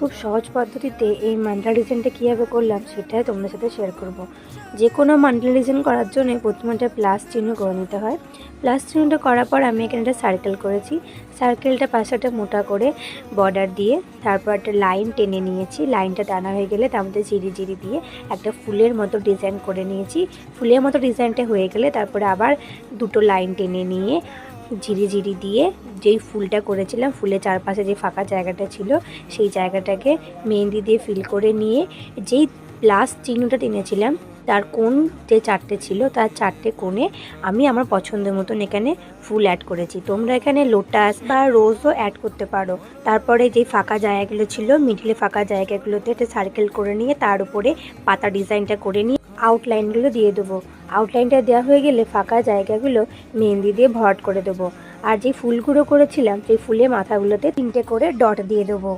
খুব সহজ পদ্ধতিতে এই মান্ডালা ডিজাইনটা কীভাবে করলাম সেটাই তোমাদের সাথে শেয়ার করব। যে কোনো মান্ডালা ডিজাইন করার জন্য প্রথমে একটা প্লাস চিহ্ন করে নিতে হয়। প্লাস চিহ্নটা করার পর আমি এখানে একটা সার্কেল করেছি। সার্কেলটা পাশে একটা মোটা করে বর্ডার দিয়ে তারপর একটা লাইন টেনে নিয়েছি। লাইনটা টানা হয়ে গেলে তার মধ্যে জিরি জিরি দিয়ে একটা ফুলের মতো ডিজাইন করে নিয়েছি। ফুলের মতো ডিজাইনটা হয়ে গেলে তারপরে আবার দুটো লাইন টেনে নিয়ে ঝিরি ঝিরি দিয়ে যেই ফুলটা করেছিলাম, ফুলের চারপাশে যে ফাঁকা জায়গাটা ছিল সেই জায়গাটাকে মেহেন্দি দিয়ে ফিল করে নিয়ে যেই প্লাস চিহ্নটা টেনেছিলাম তার কোণ যে চারটে ছিল তার চারটে কোণে আমি আমার পছন্দ মতন এখানে ফুল অ্যাড করেছি। তোমরা এখানে লোটাস বা রোজও অ্যাড করতে পারো। তারপরে যেই ফাঁকা জায়গাগুলো ছিল মিডিলে ফাঁকা জায়গাগুলোতে একটা সার্কেল করে নিয়ে তার উপরে পাতা ডিজাইনটা করে নিয়ে আউটলাইনগুলো দিয়ে দেবো। আউটলাইনটা দেওয়া হয়ে গেলে ফাঁকা জায়গাগুলো মেহেন্দি দিয়ে ভরাট করে দেবো। আর যে ফুলগুলো করেছিলাম সেই ফুলের মাথাগুলোতে 3টে করে ডট দিয়ে দেবো।